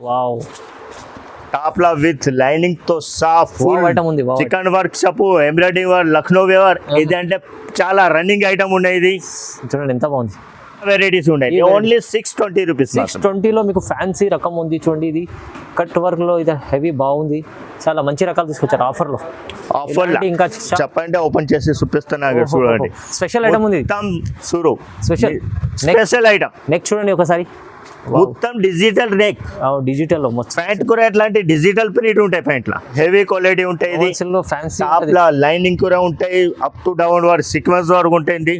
Wow, top law with lining తో సాఫ్ full item ఉంది. Chicken work shop embroidering work Lucknow waiver ఇది అంటే చాలా రన్నింగ్ ఐటమ్ ఉన్నాయి. ఇది చూడండి ఎంత బాగుంది. వెరైటీస్ ఉన్నాయి. Only 620 rupees. 620లో మీకు ఫ్యాన్సీ రకం ఉంది చూడండి. ఇది కట్ వర్క్ లో ఇది హెవీ బాగుంది. చాలా మంచి రకాలు తీసుకొచ్చారు ఆఫర్ ఇంకా చెప్పండి ఓపెన్ చేసి చూపిస్తున్నా చూడండి. స్పెషల్ ఐటమ్ ఉంది స్పెషల్ ఐటమ్. నెక్ చూడండి ఒకసారి, మొత్తం డిజిటల్ నెక్. డిజిటల్ ప్యాంట్ కూడా ఎట్లాంటి డిజిటల్ ప్రింట్ ఉంటాయి. ప్యాంట్ లా హెవీ క్వాలిటీ ఉంటాయి. ఇది ఫ్యాన్సీ టాప్ లా లైనింగ్ కూడా ఉంటాయి. Up to down work sequence work ఉంటుంది.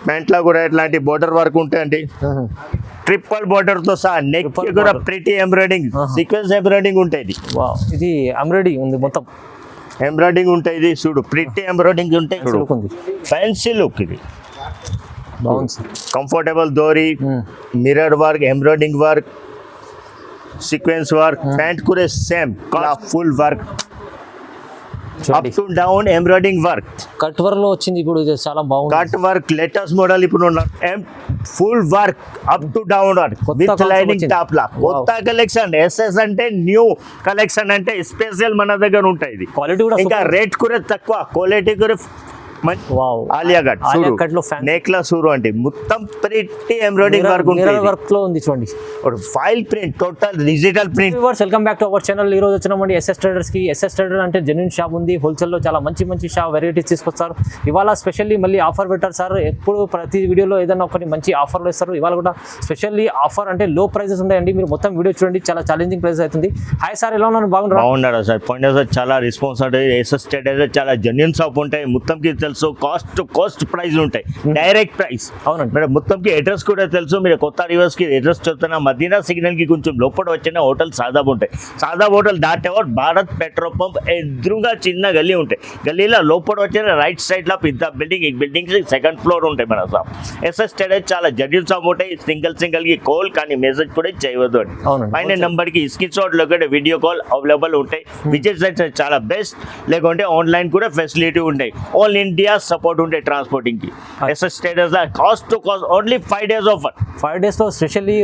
ప్యాంట్ లా కూడా ఎట్లాంటి బోర్డర్ వర్క్ ఉంటాయండి. ట్రిపుల్ బోర్డర్ తో సహా నెక్ కూడా ప్రిటీ ఎంబ్రాయిడింగ్ సీక్వెన్స్ ఎంబ్రాయిడింగ్ ఉంటాయి. ఇది ఎంబ్రాయిడింగ్ ఉంది, మొత్తం ఎంబ్రాయిడింగ్ ఉంటాయి. ఇది చూడు ప్రిటీ ఎంబ్రాయిడింగ్ ఉంటాయి. ఫ్యాన్సీ లుక్ ఇది కంఫర్టబుల్ దోరీ mirror work embroidering work sequence work. Pant కూడా same full work up to down embroidering work. Cut work లో వచ్చింది ఇప్పుడు. ఇది చాలా బాగుంది. కట్ వర్క్ లేటెస్ట్ మోడల్ ఇప్పుడు full work up to down work with lining top లా. కొత్త కలెక్షన్ ఎస్ఎస్ అంటే న్యూ కలెక్షన్ అంటే స్పెషల్ మన దగ్గర ఉంటాయి. ఇది క్వాలిటీ కూడా ఇంకా రేట్ కూడా తక్కువ, క్వాలిటీ కూడా ఆలియా కట్ నెక్ లా సూరు అంటే మొత్తం ప్రిటీ ఎంబ్రాయిడింగ్ వర్క్ లో ఉంది చూడండి. File print total digital print. Welcome back to our channel. ఈ రోజు వచ్చినామండి ఎస్ఎస్ ట్రేడర్స్ కి. ఎస్ఎస్ ట్రేడర్ అంటే జెన్యూన్ షాప్ ఉంది. హోల్సేల్ లో చాలా మంచి మంచి షాప్ వెరైటీస్ తీసుకొస్తారు. ఇవాళ స్పెషల్లీ మళ్ళీ ఆఫర్ పెట్టారు సార్. ఎప్పుడు ప్రతి వీడియోలో ఏదైనా ఒకటి మంచి ఆఫర్లు ఇస్తారు. ఇవాళ కూడా స్పెషల్లీ ఆఫర్ అంటే లో ప్రైజెస్ ఉంటాయండి. మీరు మొత్తం వీడియో చూడండి, చాలా ఛాలెంజింగ్ ప్రైస్ అవుతుంది. హాయ్ సార్, ఎలా ఉన్నారు? బాగున్నారా సార్? పోయినా సార్ చాలా రెస్పాన్స్ అంటే ఎస్ఎస్ ట్రేడర్ చాలా జెన్యూన్ షాప్ ఉంటాయి. మొత్తంకి తెలుసు కాస్ట్ ప్రైస్ ఉంటాయి, డైరెక్ట్ ప్రైస్. అవునండి మేడం మొత్తంకి అడ్రస్ కూడా తెలుసు. మీరు కొత్త రివర్స్ కి అడ్రస్ చెప్తున్నా మదీనా సిగ్నల్ కి కొంచెం లోపల వచ్చిన హోటల్ సాదాబ్ ఉంటాయి. Shadab hotel దాటేవారు Bharat petrol pump ఎదురుగా చిన్న గల్లీ ఉంటాయి. గల్లీలో లోపల వచ్చిన రైట్ సైడ్ లో పెద్ద బిల్డింగ్, ఈ బిల్డింగ్ సెకండ్ ఫ్లోర్ ఉంటాయి మన షాప్. ఎస్ఎస్ ట్రేడర్ చాలా జడ్యూల్ షాప్ ఉంటాయి. సింగిల్ కి కాల్ కానీ మెసేజ్ కూడా చేయవద్దు అని పైన నంబర్ కి స్క్రీన్ షాట్ లో వీడియో కాల్ అవైలబుల్ ఉంటాయి. విజిట్ చాలా బెస్ట్. లేకుంటే ఆన్లైన్ కూడా ఫెసిలిటీ ఉంటాయి. ఆల్ ఇండియా సపోర్ట్ ఉంటాయి ట్రాన్స్పోర్టింగ్ కి. SS traders cost to cost only 5 days offer. 5 days లో స్పెషల్లీ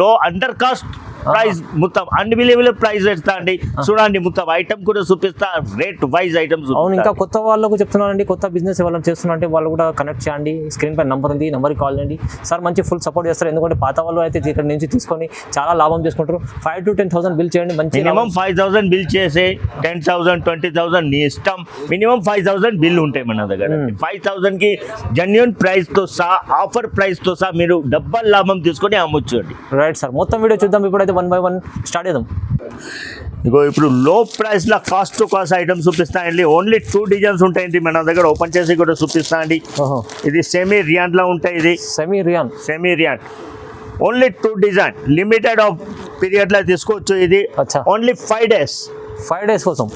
లో అండర్ కాస్ట్ ప్రైస్ మొత్తం అన్బిలీవబుల్ ప్రైస్ ఇస్తా అండి. చూడండి మొత్తం ఐటమ్ కూడా చూపిస్తా, రేట్ వైజ్ ఐటమ్స్. అవును, ఇంకా కొత్త వాళ్ళకు చెప్తున్నానండి, కొత్త బిజినెస్ ఎవరైనా చేస్తున్నారంటే వాళ్ళు కూడా కనెక్ట్ చేయండి. స్క్రీన్ పై నంబర్ ఉంది, నంబర్కి కాల్ చేయండి. సార్ మంచి ఫుల్ సపోర్ట్ చేస్తారు. ఎందుకంటే పాత వాళ్ళు అయితే ఇక్కడ నుంచి తీసుకొని చాలా లాభం చేసుకుంటారు. 5,000 to 10,000 బిల్ చేయండి. మంచి మినిమం 5,000 బిల్ చేసి 10,000 20,000 నీ ఇష్టం. మినిమం 5,000 బిల్ ఉంటాయి మన దగ్గర. 5,000 కి జెన్యూన్ ప్రైస్ తో సహా ఆఫర్ ప్రైస్ తో సహా మీరు డబ్బల్ లాభం తీసుకొని అమ్మొచ్చు. రైట్ సార్, మొత్తం వీడియో చూద్దాం. ఇప్పుడైతే 1 by 1 స్టార్ట్ చేద్దాం. ఇగో ఇప్పుడు low price low cost to cost items చూపిస్తాయండి. ఓన్లీ 2 డిజైన్స్ ఉంటాయండి మన దగ్గర. ఓపెన్ చేసి కూడా చూపిస్తా అండి. ఇది సెమీ రియాన్ లో ఉంటాయి. ఇది semi rayon only 2 design limited of period లో తీసుకోవచ్చు. ఇది ఓన్లీ 5 days కోసం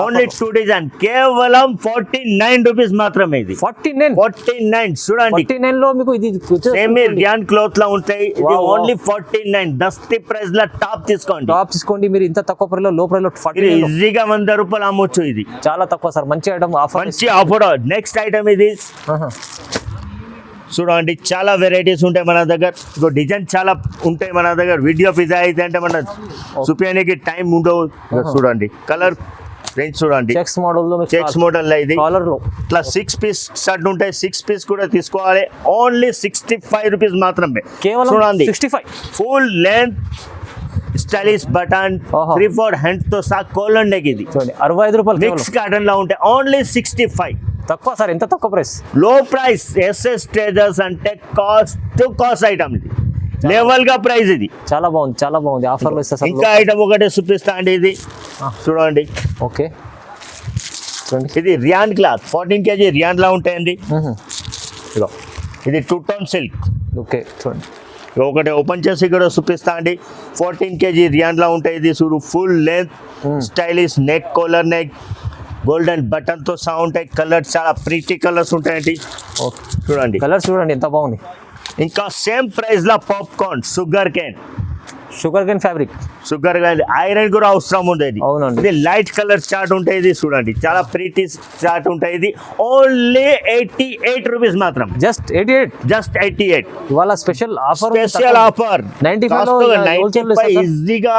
ఓన్లీ 2 డిజైన్ కేవలం 49 రూపీస్ మాత్రమే. ఇది 49 చూడండి. 49 లో మీకు ఇది సెమీ రియాన్ క్లాత్ లో ఉంటాయి. ఇది ఓన్లీ 49 దస్తి ప్రైస్ లో టాప్ తీసుకోండి. మీరు ఇంత తక్కువ ప్రైస్ లో లో ప్రైస్ లో 49 ఈజీగా 100 రూపాయలు అమ్మొచ్చు. ఇది చాలా తక్కువ సార్. మంచి ఐటమ్ ఆఫర్, మంచి ఆఫర్. నెక్స్ట్ ఐటమ్ ఇది చూడండి. చాలా వెరైటీస్ ఉంటాయి మన దగ్గర. డిజైన్ చాలా ఉంటాయి మన దగ్గర. వీడియో పిజ్జా అయితే అంటే మన చూపించడానికి టైం ఉండవు. చూడండి కలర్ రేంజ్ చూడండి. చెక్స్ మోడల్ ఇది ఇట్లా 6 పీస్ షర్ట్ ఉంటాయి. 6 పీస్ కూడా తీసుకోవాలి. ఓన్లీ 65 రూపీస్ మాత్రమే. చూడండి 65 full length stylish button 3/4 hand తో సహా కోలర్ నెక్. ఇది 65 రూపాయలు మిక్స్ కాటన్ లో ఉంటాయి. ఓన్లీ 65. తక్కువ సార్, ఎంత తక్కువ ప్రైస్. లో ప్రైస్. ఎస్ఎస్ ట్రేడర్స్ అంటే కాస్ట్ టు కాస్ట్ ఐటమ్. ఇది లెవెల్ గా ప్రైస్. ఇది చాలా బాగుంది ఆఫర్ లో ఇస్తా. ఇంకా ఐటమ్ ఒకటే చూపిస్తా అండి. ఇది చూడండి. ఓకే, ఇది రియాన్ క్లాత్ 14 kg రియాన్ లా ఉంటాయండి. ఇది 2 tone సిల్క్. ఓకే, చూడండి ఒకటి ఓపెన్ చేసి కూడా చూపిస్తా అండి. 14 kg రియాన్ లా ఉంటాయి. ఇది చూడు full length stylish neck, colour neck, golden button తో సహా ఉంటాయి. కలర్స్ చాలా ప్రిటీ కలర్స్ ఉంటాయండి. చూడండి కలర్స్ చూడండి ఎంత బాగుంది. ఇంకా సేమ్ ప్రైస్ లా popcorn sugar cane sugar cane fabric. Sugar iron కూడా అవసరం ఉండేది. అవునండి. ఇది లైట్ కలర్ చార్ట్ ఉంటుంది చూడండి, చాలా ప్రీటీ చార్ట్ ఉంటుంది. ఇది ఓన్లీ 88 రూపీస్ మాత్రం. జస్ట్ 88. ఇవాళ స్పెషల్ ఆఫర్. 95 లో ఈజీగా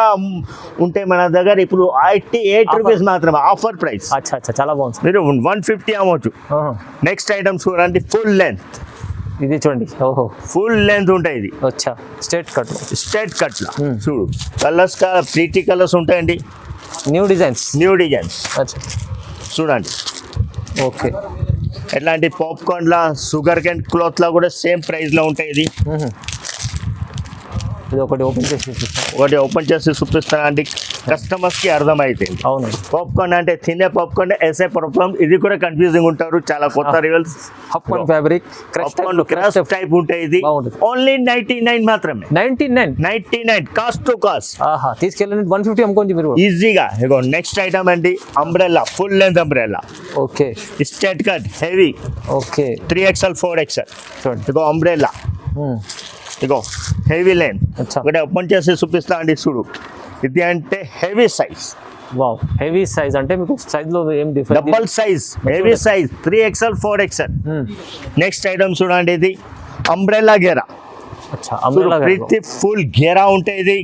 ఉంటాయి మన దగ్గర. ఇప్పుడు 88 రూపీస్ మాత్రం ఆఫర్ ప్రైస్. అచ్చా చాలా బాగుంది. మీరు 150 అమ్మవచ్చు. నెక్స్ట్ ఐటమ్ చూడండి, ఫుల్ లెంత్. ఇది చూడండి. ఓహో, ఫుల్ లెంత్ ఉంటాయి. ఇది అచ్చా స్ట్రైట్ కట్ లా చూడు. కలర్స్ ప్రీటీ కలర్స్ ఉంటాయండి. New designs. అచ్చా చూడండి. ఓకే, ఎట్లాంటి పాప్కార్న్ లా, షుగర్ కేన్ క్లాత్ లా కూడా సేమ్ ప్రైస్ లో ఉంటాయి. ఇది ఒకటి ఓపెన్ చేసి చూపిస్తాను అండి, కస్టమర్స్ కి అర్థమైతే. అవును, పాప్కార్న్ అంటే తినే పాప్కార్న్, ఎస్ఏ ప్రాబ్లమ్. ఇది కూడా కన్ఫ్యూజింగ్ ఉంటారు. చాలా కొత్త రివల్స్ పాప్కార్న్ ఫ్యాబ్రిక్ క్రష్ టైప్ ఉంటాయి. ఇది ఓన్లీ 99 మాత్రమే. 99 కాస్ట్ టు కాస్ట్. తీసుకెళ్ళండి 150 అమ్ముకోండి మీరు ఈజీగా. ఇగో నెక్స్ట్ ఐటమ్ అండి, umbrella, full length umbrella. Okay, straight cut heavy. Okay, 3XL 4XL. చూడండి. ఇగో అంబ్రెల్లా, ఇగో హెవీ లెంత్. ఒకటి ఓపెన్ చేసి చూపిస్తా అండి, చూడు. ఇది అంటే heavy size. Wow, heavy size అంటే మీకు సైజ్ లో ఏం difference? Double size, heavy size, 3XL 4XL. Next item చూడండి, ఇది అంబ్రెల్లా గేరా. ప్రతి ఫుల్ గేరా ఉంటాయి. ఇది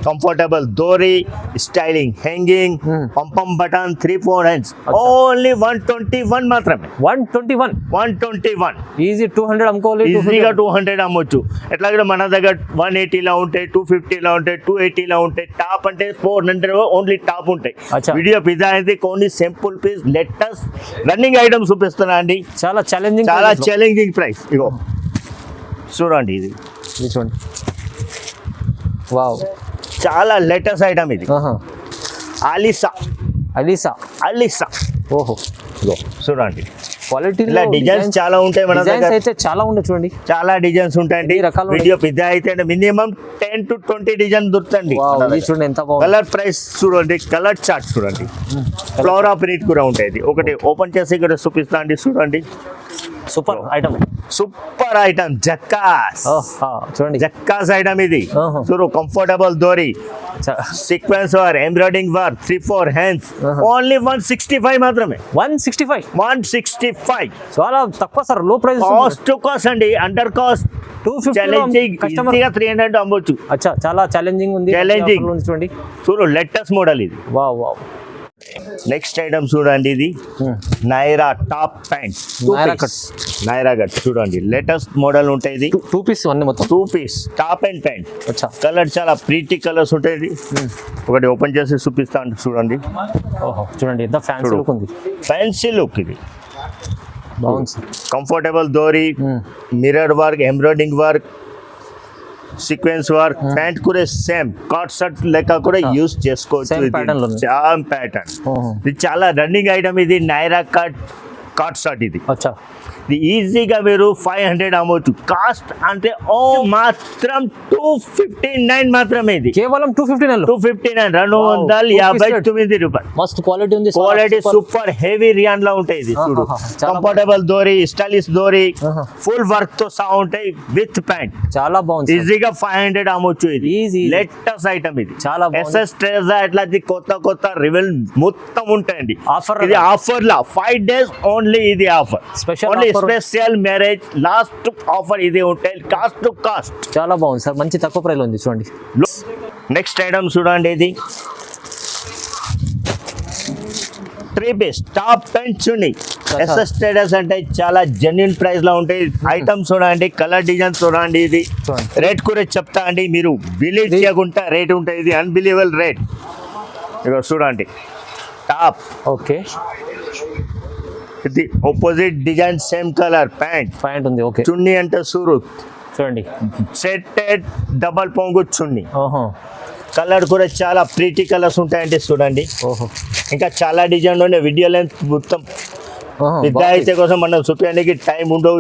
కంఫర్టబుల్ దోరీ, స్టైలింగ్, హ్యాంగింగ్, పంపం బటన్, 3-4 హ్యాండ్స్. ఓన్లీ 121 మాత్రమే. 121 ఈజీ. 200 అమ్ముకోవాలి. ఈజీగా 200 అమ్మొచ్చు. ఎట్లాగే మన దగ్గర 180 లా ఉంటాయి, 250 లా ఉంటాయి, 280 లా ఉంటాయి. టాప్ అంటే 400 ఓన్లీ టాప్ ఉంటాయి. వీడియో పిజ్జా అయితే కొన్ని simple piece latest running items చూపిస్తున్నా అండి. చాలా ఛాలెంజింగ్ ప్రైస్. ఇగో చూడండి, ఇది చూడండి. వావ్, చాలా లేటెస్ట్ ఐటమ్ ఇది. అలీసా. ఓహో, చూడండి. క్వాలిటీ డిజైన్స్ చాలా ఉంటాయి మన దగ్గర. అయితే చాలా ఉన్నాయి చూడండి, చాలా డిజైన్స్ ఉంటాయండి. వీడియో పెద్ద అయితే మినిమం 10 to 20 డిజైన్ దొరుకుతాయండి. చూడండి ఎంత బాగుంది. కలర్ ప్రైస్ చూడండి, కలర్ చార్ట్ చూడండి. ఫ్లవర్ ఆఫ్ ప్రింట్ కూడా ఉంటాయి. ఒకటి ఓపెన్ చేసి ఇక్కడ చూపిస్తా అండి, చూడండి. సూపర్ ఐటమ్, జక్కాస్. చూడండి, జక్కాస్ ఐటమ్ ఇది. చూడు, కంఫర్టబుల్ దోరీ, sequence work, embroidering work, 3-4 hands. Only 165 మాత్రమే. 165 చాలా తక్కువ sir. Low price, cost to cost అండి. Under cost 250. కస్టమర్ 300 అమ్మొచ్చు. అచ్చా, చాలా ఛాలెంజింగ్ ఉంది. చూడండి, చూడు లేటెస్ట్ మోడల్ ఇది. వావ్. నెక్స్ట్ ఐటమ్ చూడండి, ఇది Naira top pant, Naira cut. చూడండి, లేటెస్ట్ మోడల్ ఉంటాయి. ఇది 2 పీస్ అన్ని మొత్తం 2 piece top and pant. Colour చాలా ప్రీటీ కలర్స్ ఉంటాయి. ఒకటి ఓపెన్ చేసి చూపిస్తాను, చూడండి. చూడండి, ఎంత ఫ్యాన్సీ లుక్ ఉంది. ఫ్యాన్సీ లుక్ ఇది. బాగుంది. కంఫర్టబుల్ దోరీ, mirror work, embroidering work, sequence work. Pant కూడా సేమ్ కాట్ షర్ట్ లెక్క కూడా యూస్ చేసుకోవచ్చు. Same pattern. ఇది చాలా రన్నింగ్ ఐటమ్. ఇది నైరా కాట్ షర్ట్. ఇది ఈజీగా మీరు 500 అమ్మవచ్చు. కాస్ట్ అంటే మాత్రం 259 మాత్రమే. ఇది కేవలం 259. 259 రూపాయలు. మస్తు క్వాలిటీ ఉంది. క్వాలిటీ సూపర్ హెవీ రియాన్ లా ఉంటాయి. ఇది చూడు, కంఫర్టబుల్ దోరీ, స్టైలిష్ దోరీ, ఫుల్ వర్క్ తో సహా ఉంటాయి విత్ ప్యాంట్. చాలా బాగుంది. ఈజీగా 500 అమ్మవచ్చు. ఇది ఈజీ లేటెస్ట్ ఐటమ్. ఇది చాలా ఎస్ఎస్ ట్రేజా ఇట్లా కొత్త రివెల్ మొత్తం ఉంటాయండి. ఆఫర్, ఇది ఆఫర్ లా 5 days ఓన్లీ. ఇది offer special marriage last offer. ఇది ఉంటాయి. కాస్ట్ టు కాస్ట్ చాలా బాగుంది సార్. మంచి తక్కువ ప్రైస్ లో ఉంది. చూడండి, నెక్స్ట్ ఐటమ్ చూడండి. ఇది 3 పీస్ టాప్ ప్యాంట్ చున్నీ. ఎస్ఎస్ ట్రేడర్స్ అంటే చాలా జెన్యున్ ప్రైస్ లో ఉంటాయి. ఐటమ్స్ చూడండి, కలర్ డిజైన్ చూడండి. ఇది రేట్ కూడా చెప్తా అండి, మీరు బిలీవ్ చేయకుండా రేట్ ఉంటాయి. ఇది అన్బిలీవబుల్ రేట్. ఇక చూడండి, టాప్. ఓకే, ఇది opposite design, same colour pant ఉంది. ఓకే, చున్నీ అంటే సూరత్. చూడండి, సెట్ డబల్ పొంగు చున్నీ. కలర్ కూడా చాలా ప్రీటీ కలర్స్ ఉంటాయండి. చూడండి, ఇంకా చాలా డిజైన్ ఉన్నాయి. వీడియో లెంత్ మొత్తం పెద్ద అయితే కోసం మనం చూపించడానికి టైం ఉండవు.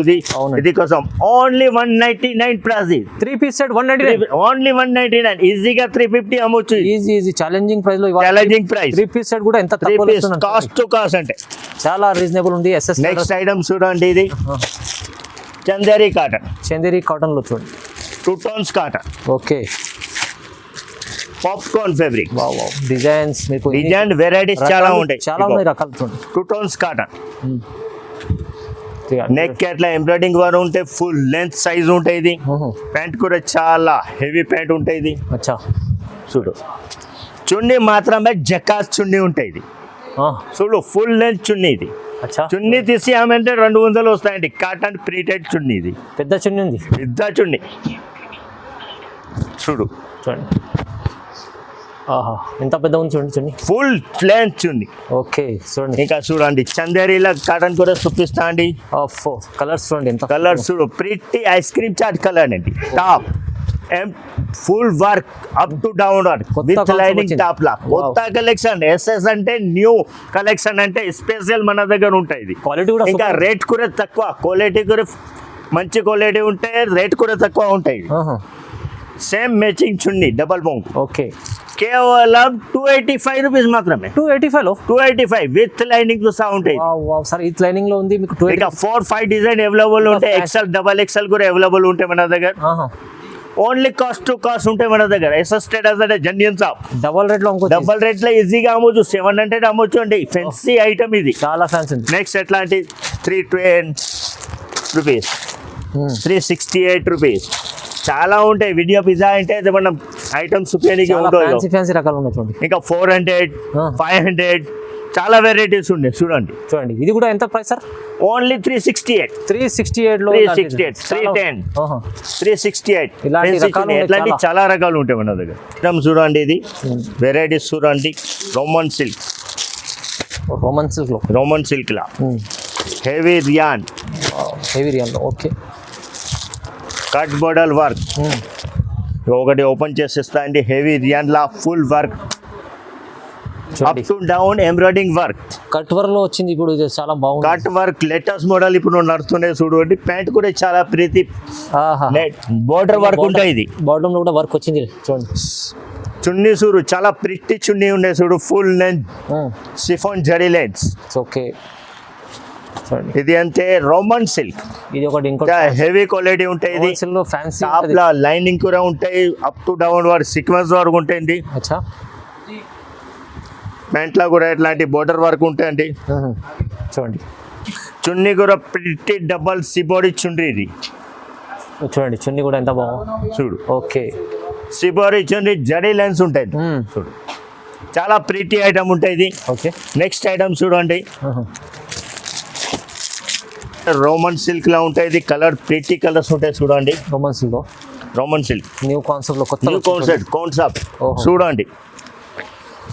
ఇది కోసం only 199 price. 3 piece set 199. Only 199. ఈజీగా 350 అమ్మొచ్చు. ఈజీ ఛాలెంజింగ్ ప్రైస్ లో. Challenging price. 3 పీస్ సెట్ కూడా ఎంత తక్కువ కాస్ట్ టు కాస్ట్ అంటే చాలా రీజనబుల్ ఉంది. నెక్స్ట్ ఐటమ్ చూడండి, ఇది చందేరి కాటన్. చందేరి కాటన్ లో చూడండి, 2 tones cotton. Okay, popcorn fabric. Wow wow designs మీకు డిజైన్ వెరైటీస్ చాలా ఉంటాయి. చాలా ఉన్నాయి రకాలు చూడండి. 2 tones కాటన్. నెక్ అట్లా ఎంబ్రాయిడింగ్ వారు ఉంటే ఫుల్ లెంత్ సైజ్ ఉంటాయి. ఇది ప్యాంట్ కూడా చాలా హెవీ ప్యాంట్ ఉంటాయి. ఇది అచ్చా చూడు చున్నీ మాత్రమే జకాస్ చున్నీ ఉంటాయి. ఇది చూడు ఫుల్ లెంత్ చున్నీ. ఇది అచ్చా చున్నీ తీసి ఆమెంటే 200 వస్తాయండి. కాటన్ ప్రింటెడ్ చున్నీ. ఇది పెద్ద చున్నీ ఉంది. పెద్ద చున్నీ చూడు చూడండి. ఆహా ఎంత పెద్ద ఉంది చూడండి చున్నీ. ఫుల్ లెంత్ చున్నీ. ఓకే చూడండి. ఇంకా చూడండి చందేరీలా కాటన్ కూడా చూపిస్తా అండి. కలర్స్ చూడండి ఎంత కలర్ చూడు ప్రిట్టి ఐస్ క్రీమ్ చాట్ కలర్ అండి. Top full work up to down work with lining top లా కొత్త కలెక్షన్. ఎస్ఎస్ అంటే న్యూ కలెక్షన్ అంటే స్పెషల్ మన దగ్గర ఉంటాయి. క్వాలిటీ కూడా ఇంకా రేట్ కూడా తక్కువ. క్వాలిటీ కూడా మంచి క్వాలిటీ ఉంటే రేట్ కూడా తక్కువ ఉంటాయి. సేమ్ మ్యాచింగ్ చున్నీ డబల్ బౌండ్. ఓకే కేవలం 285 రూపీస్ మాత్రమే. 285 లో 285 విత్ లైనింగ్ తో సహా ఉంటాయి. సార్ ఈ లైనింగ్ లో ఉంది మీకు. ఇంకా 4-5 డిజైన్ అవైలబుల్ ఉంటాయి. ఎక్సెల్ డబల్ ఎక్సెల్ కూడా అవైలబుల్ ఉంటాయి మన దగ్గర. ఓన్లీ కాస్ట్ టు కాస్ట్ ఉంటాయి మన దగ్గర. ఎస్ఎస్ స్టేటస్ అంటే జెన్యూన్ షాప్. డబల్ రేట్ లో డబల్ రేట్ లో ఈజీగా అమ్మొచ్చు. 700 అమ్మొచ్చు అండి. ఫెన్సీ ఐటమ్ ఇది. చాలా ఫ్యాన్సీ. నెక్స్ట్ ఎట్లాంటి 310 రూపీస్ 368 రూపీస్ చాలా ఉంటాయి. వీడియో పిజ్జా అంటే మనం ఐటమ్స్ చూపించడానికి ఉంటుంది. ఫ్యాన్సీ రకాలు ఉన్నాయి చూడండి. ఇంకా 400 500 చాలా వెరైటీస్ ఉన్నాయి. చూడండి చూడండి ఇది కూడా ఎంత ప్రైస్ సార్? ఓన్లీ 368 లో 310 368 ఇట్లాంటి చాలా రకాలు ఉంటాయి మన దగ్గర. ఐటమ్ చూడండి. ఇది వెరైటీస్ చూడండి. రోమన్ సిల్క్ లా హెవీ రియాన్ లో. ఓకే కట్ బోర్డర్ వర్క్ ఒకటి ఓపెన్ చేసేస్తా అండి. హెవీ రియాన్ లా full work up to down embroidering work. Cut work లో వచ్చింది ఇప్పుడు. ఇది చాలా బాగుంది. కట్ వర్క్ లేటెస్ట్ మోడల్ ఇప్పుడు నడుస్తున్నాయి చూడండి. ప్యాంట్ కూడా చాలా ప్రీతి బోర్డర్ వర్క్ ఉంటాయి. ఇది బాటమ్ లో కూడా వర్క్ వచ్చింది చూడండి. చున్నీ చూడు చాలా ప్రిట్టి చున్నీ ఉన్నాయి చూడు. Full length chiffon zari lens. Okay ఇది అంతే రోమన్ సిల్క్. ఇది ఒకటి హెవీ క్వాలిటీ ఉంటాయి. ఇది ఫ్యాన్సీ టాప్ లా లైనింగ్ కూడా ఉంటాయి. Up to down work sequence work ఉంటాయండి. అచ్చా ప్యాంట్ లా కూడా ఇట్లాంటి బోర్డర్ వర్క్ ఉంటాయండి. చూడండి చున్నీ కూడా ప్రిట్టి డబల్ సిబోడి చుండ్రీ. ఇది చూడండి చున్నీ కూడా ఎంత బాగుంది చూడు. ఓకే సిబోడి చుండ్రీ జరీ లెన్స్ ఉంటాయి చూడు. చాలా ప్రిట్టి ఐటమ్ ఉంటాయి. ఇది ఓకే నెక్స్ట్ ఐటమ్ చూడండి. రోమన్ సిల్క్ లా ఉంటాయి. ఇది కలర్ ప్రిట్టి కలర్స్ ఉంటాయి చూడండి. రోమన్ సిల్క్ న్యూ కాన్సెప్ట్ లో కొత్త కాన్సెప్ట్ చూడండి.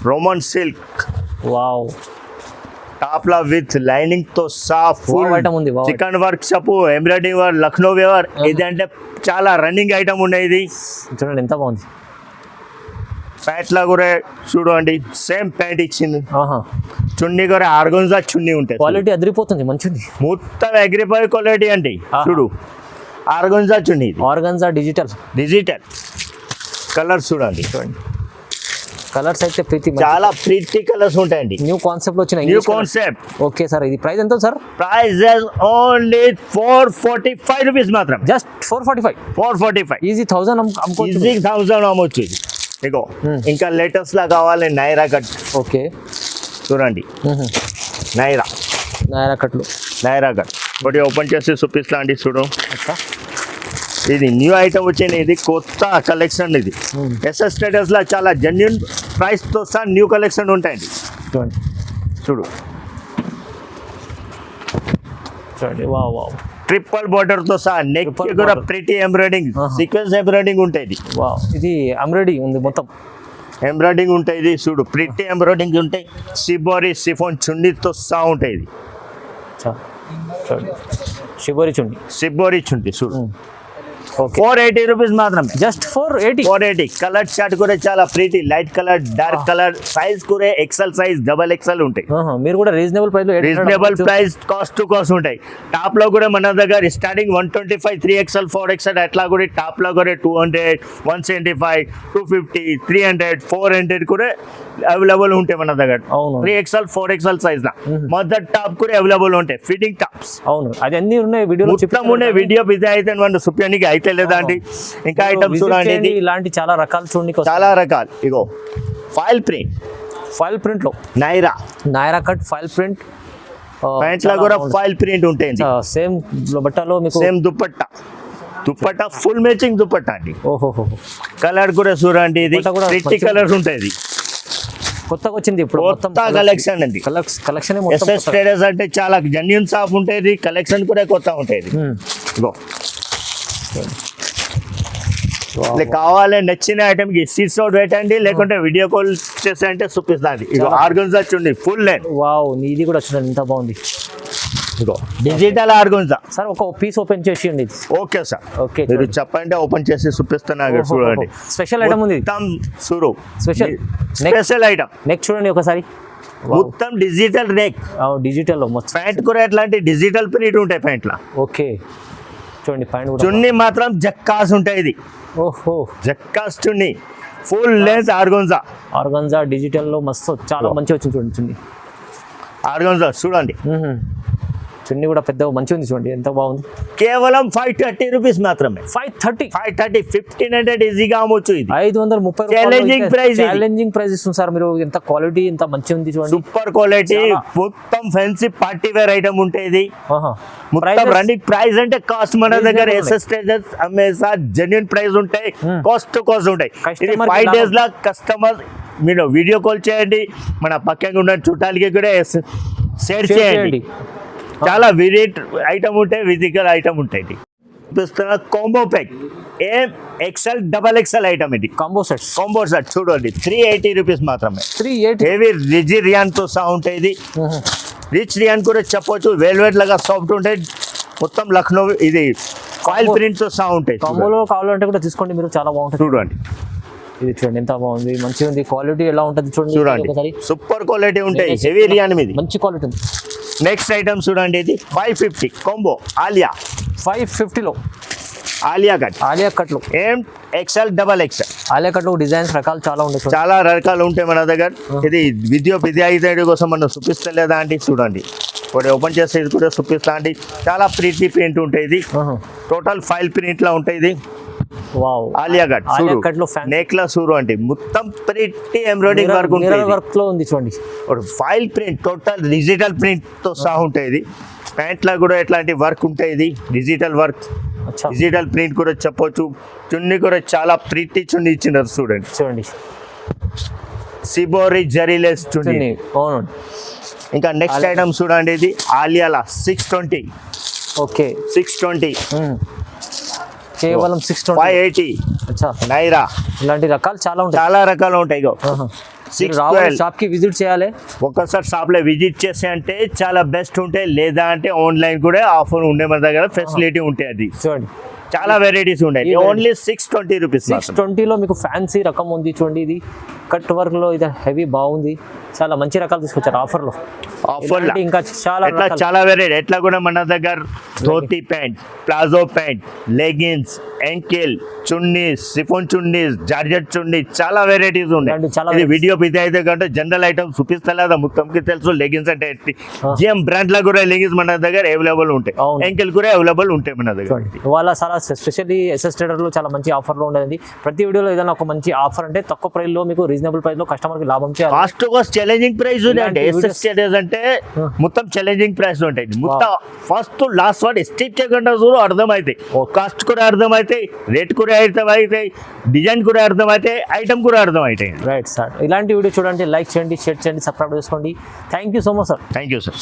Roman silk wow top law with lining తో సాఫ్ ఫుల్ ఐటమ్ ఉంది. Chicken work shop embroidering work Lucknow waiver. ఇది అంటే చాలా రన్నింగ్ ఐటమ్ ఉన్నాయి. ఇది చూడండి ఎంత బాగుంది. ప్యాంట్ లా కూడా చూడండి. సేమ్ ప్యాంట్ ఇచ్చింది. చున్నీ కూడా ఆర్గన్జా చున్నీ ఉంటాయి. క్వాలిటీ అదిరిపోతుంది. మంచిది మొత్తం అగ్రిఫై క్వాలిటీ అండి. చూడు ఆర్గన్జా చున్నీ. ఆర్గన్జా డిజిటల్ కలర్స్ చూడండి. కలర్స్ అయితే ప్రీతి చాలా ప్రీతి కలర్స్ ఉంటాయండి. న్యూ కాన్సెప్ట్ వచ్చిన న్యూ కాన్సెప్ట్. ఓకే సార్ ఇది ప్రైస్ ఎంత సార్? ప్రైస్ ఓన్లీ 445 రూపీస్ మాత్రం. జస్ట్ 445 ఈజీ 1000 అమ్ముకోవచ్చు. ఈజీ 1000 అమ్మొచ్చు. ఇగో ఇంకా లేటెస్ట్ లా కావాలి నైరా కట్. ఓకే చూడండి నైరా కట్ ఒకటి ఓపెన్ చేసి చూపిస్తా అండి. చూడు ఇది న్యూ ఐటమ్ వచ్చింది. ఇది కొత్త కలెక్షన్. ఇది ఎస్ఎస్ స్టేటస్ లా చాలా జెన్యూన్ ప్రైస్ తో సహా న్యూ కలెక్షన్ ఉంటాయండి. చూడు వావ్ ట్రిపుల్ బోర్డర్ తో సహా నెక్ కూడా ప్రిటీ ఎంబ్రాయిడింగ్ సీక్వెన్స్ ఎంబ్రాయిడింగ్ ఉంటాయి. ఇది ఎంబ్రాయిడింగ్ ఉంది. మొత్తం ఎంబ్రాయిడింగ్ ఉంటాయి. ఇది చూడు ప్రిటీ ఎంబ్రాయిడింగ్ ఉంటాయి. సిబోరి సిఫోన్ చున్నీతో సహా ఉంటాయి. ఇది సిబోరి చుండి చూడు. 480 రూపీస్ మాత్రమే. జస్ట్ 480 కలర్ చార్ట్ కూడా చాలా pretty light colour dark colour size కూడా ఎక్సెల్ సైజ్ డబల్ ఎక్సెల్ ఉంటాయి. మీరు కూడా reasonable price cost to cost ఉంటాయి. టాప్ లో కూడా మన దగ్గర స్టార్టింగ్ 125 3XL 4XL అట్లా కూడా టాప్ లో కూడా 200 175 250 300 400 కూడా అవైలబుల్ ఉంటాయి మన దగ్గర. 3XL 4XL సైజ్ లా మదర్ టాప్ కూడా అవైలబుల్ ఉంటాయి. ఫిట్టింగ్ టాప్స్ అవును అది అన్ని ఉన్నాయి. వీడియో మొత్తం ఉన్నాయి. వీడియో బిజీ అయితే మనం సుప్యానికి అయితే లేదా అండి. ఇంకా మీరు ఐటమ్స్ visit చూడండి, చేయండి, ఇది ఇలాంటి చాలా రకాలు చూడండి. చాలా రకాలు. ఇగో ఫాయిల్ ప్రింట్ ఫైల్ ప్రింట్ లో నైరా నాయరా కట్ ఫైల్ ప్రింట్ ప్యాంట్ల కూడా ఫాయిల్ ప్రింట్ ఉంటుంది. సేమ్ బట్టలో మీకు same dupatta full matching dupatta అండి. ఓహో కలర్ కూడా చూడండి, ఇది దుపట్టా కూడా ప్రిట్టి మంచిగా కలర్స్ ఉంటుంది. కొత్తగా వచ్చింది ఇప్పుడు మొత్తం కొత్త కలెక్షన్ అండి. కలెక్షన్ ఎస్ఎస్ ట్రేడర్స్ అంటే చాలా జెన్యూన్ షాప్ ఉంటుంది, కలెక్షన్ కూడా కొత్త ఉంటుంది. ఇగో కావాలి నచ్చిన ఐటమ్ కి సీట్స్ అవుట్ పెట్టండి, లేకుంటే వీడియో కాల్ చేస్తే అంటే చూపిస్తాండి. ఇగో ఆర్గన్జా చూడండి ఫుల్ లెంత్. వావ్, ఇది కూడా చూడండి ఎంత బాగుంది. ఇగో డిజిటల్ ఆర్గన్జా. సార్ ఒక పీస్ ఓపెన్ చేయండి. ఓకే సార్, ఓకే మీరు చెప్పండి ఓపెన్ చేసి చూపిస్తున్నా. చూడండి స్పెషల్ ఐటమ్ ఉంది. మొత్తం సురు స్పెషల్ ఐటమ్. నెక్ చూడండి ఒకసారి, మొత్తం డిజిటల్ నెక్. డిజిటల్ మొత్తం. ప్యాంట్ కూడా ఎట్లాంటి డిజిటల్ ప్రింట్ ఉంటాయి ప్యాంట్ల. ఓకే చూడండి ప్యాంట్ కూడా. చున్నీ మాత్రం జక్కాస్ ఉంటాయి. ఇది ఓహో జక్కాస్ చున్నీ full length organza. Organza digital లో మస్తు చాలా మంచిగా వచ్చింది చూడండి చున్నీ. ఆర్గన్జా చూడండి, చున్నీ కూడా పెద్ద మంచిగా ఉంది చూడండి ఎంత బాగుంది. కేవలం 530 రూపీస్ మాత్రమే. 530 1500 ఈజీగా అమ్మొచ్చు. ఇది 530 ఛాలెంజింగ్ ప్రైస్. ఛాలెంజింగ్ ప్రైస్ ఇస్తుంది సార్ మీరు. ఎంత క్వాలిటీ ఎంత మంచిగా ఉంది చూడండి. సూపర్ క్వాలిటీ, మొత్తం ఫ్యాన్సీ పార్టీ వేర్ ఐటమ్ ఉంటుంది. మొత్తం Prices? రన్నింగ్ ప్రైస్ అంటే కాస్ట్ మన దగ్గర Reasonable ఎస్ఎస్ ట్రేడర్స్ అమ్మేసా జెన్యూన్ ప్రైస్ ఉంటాయి, కాస్ట్ టు కాస్ట్ ఉంటాయి. ఇది Customer 5 కి days లా కస్టమర్ మీరు వీడియో కాల్ చేయండి, మన పక్కన ఉన్న చుట్టాలకి కూడా షేర్ చేయండి. చాలా వెరైట్ ఐటమ్ ఉంటాయి, ఫిజికల్ ఐటమ్ ఉంటాయి. చూపిస్తున్న combo pack XL XXL item. ఇది కాంబో సెట్స్. కాంబో సెట్ చూడండి 380 రూపీస్ మాత్రమే. 380. హెవీ రిచ్ రియాన్ తో సహా ఉంటాయి. ఇది రిచ్ రియాన్ కూడా చెప్పొచ్చు, వెల్వెట్ లాగా సాఫ్ట్ ఉంటాయి. మొత్తం లక్నో ఇది ఫాయిల్ ప్రింట్ తో సహా ఉంటాయి. కాంబోలో కావాలంటే కూడా తీసుకోండి మీరు, చాలా బాగుంటుంది. చూడండి ఇది చూడండి ఎంత బాగుంది, మంచిగా ఉంది. క్వాలిటీ ఎలా ఉంటుంది చూడండి, ఒకసారి. సూపర్ క్వాలిటీ ఉంటాయి, హెవీ రియాన్ మీద మంచి క్వాలిటీ ఉంది. నెక్స్ట్ ఐటమ్ చూడండి, ఇది 550 కాంబో ఆలియా. 550 లో ఆలియా కట్. ఆలియా కట్ లో XL XXL. ఆలియా కట్ లో డిజైన్స్ రకాలు చాలా ఉంటాయి చూడండి. చాలా రకాలు ఉంటాయి మన దగ్గర. ఇది వీడియో అయితే కోసం మనం చూపిస్తలేదా అండి. చూడండి ఒకటి ఓపెన్ చేస్తే ఇది కూడా చూపిస్తా అండి. చాలా ప్రింట్ ప్రింట్ ఉంటాయి. ఇది టోటల్ ఫైల్ ప్రింట్ లా ఉంటాయి. ఇది wow, Alia cut. Alia cut లో నెక్ లా సూరు అంటే మొత్తం ప్రింట్ ఎంబ్రాయిడరింగ్ వర్క్ ఉంటుంది. వర్క్ లో ఉంది చూడండి. File print total digital print తో సహా ఉంటాయి. ఇది ప్యాంట్ లా కూడా ఎట్లాంటి వర్క్ ఉంటాయి. ఇది డిజిటల్ వర్క్, డిజిటల్ ప్రింట్ కూడా చెప్పొచ్చు. చున్నీ కూడా చాలా ప్రింట్ చున్నీ ఇచ్చినారు చూడండి. చూడండి సిబోరి జరీలెస్ చున్నీ. అవును. ఇంకా నెక్స్ట్ ఐటమ్ చూడండి, ఇది ఆలియాలా 620. ఓకే 620 కేవలం 620. 580 అచ్చా. నైరా. ఇలాంటి రకాలు చాలా ఉంటాయి. చాలా రకాలు ఉంటాయి. ఇగో 612. షాప్ కి విజిట్ చేయాలి. ఒక్కసారి షాప్ లో విజిట్ చేస్తే అంటే చాలా బెస్ట్ ఉంటాయి, లేదా అంటే ఆన్లైన్ కూడా ఆఫర్ ఉండే మన దగ్గర ఫెసిలిటీ ఉంటాయి. అది చూడండి చాలా వెరైటీస్ ఉంటాయి. Only 620 rupees. 620 లో మీకు ఫ్యాన్సీ రకం ఉంది చూడండి. ఇది కట్ వర్క్ లో ఇది హెవీ బాగుంది. చాలా మంచి రకాలు తీసుకొచ్చారు ఆఫర్ లో. ఆఫర్ ఇంకా చాలా ఎట్లా చాలా వెరైటీ. ఎట్లా కూడా మన దగ్గర dhoti pant, palazzo pant, leggings, ankle chunnis, సిఫోన్ chunnis, georgette chunnis, చాలా వెరైటీస్ ఉన్నాయి. ఇది వీడియో పితే అయితే కంటే జనరల్ ఐటమ్ చూపిస్తలేదా మొత్తంకి తెలుసు. లెగిన్స్ అంటే జిఎం బ్రాండ్ లా కూడా లెగిన్స్ మన దగ్గర అవైలబుల్ ఉంటాయి. ఎంకిల్ కూడా అవైలబుల్ ఉంటాయి మన దగ్గర. ఇవాళ చాలా స్పెషల్లీ ఎస్ఎస్ ట్రేడర్ లో చాలా మంచి ఆఫర్ లో ఉండేది. ప్రతి వీడియోలో ఏదైనా ఒక మంచి ఆఫర్ అంటే తక్కువ ప్రైస్ లో మీకు రీజనబుల్ ప్రైస్ లో కస్టమర్ కి లాభం చేయాలి. కాస్ట్ కాస్ట్ ఛాలెంజింగ్ ప్రైస్ అంటే ఎస్ఎస్ ట్రేడర్స్ అంటే మొత్తం ఛాలెంజింగ్ ప్రైస్ ఉంటాయి. మొత్తం ఫస్ట్ లాస్ట్ వాటి స్టిచ్ చేయకుండా చూడు అర్థమైతాయి. కాస్ట్ కూడా అర్థమైతాయి, రేట్ కూడా అర్థమవుతాయి, డిజైన్ కూడా అర్థమవుతాయి, ఐటమ్ కూడా అర్థమవుతాయి. Right sir. ఇలాంటి వీడియో చూడండి, లైక్ చేయండి, షేర్ చేయండి, సబ్స్క్రైబ్ చేసుకోండి. Thank you so much sir. Thank you sir.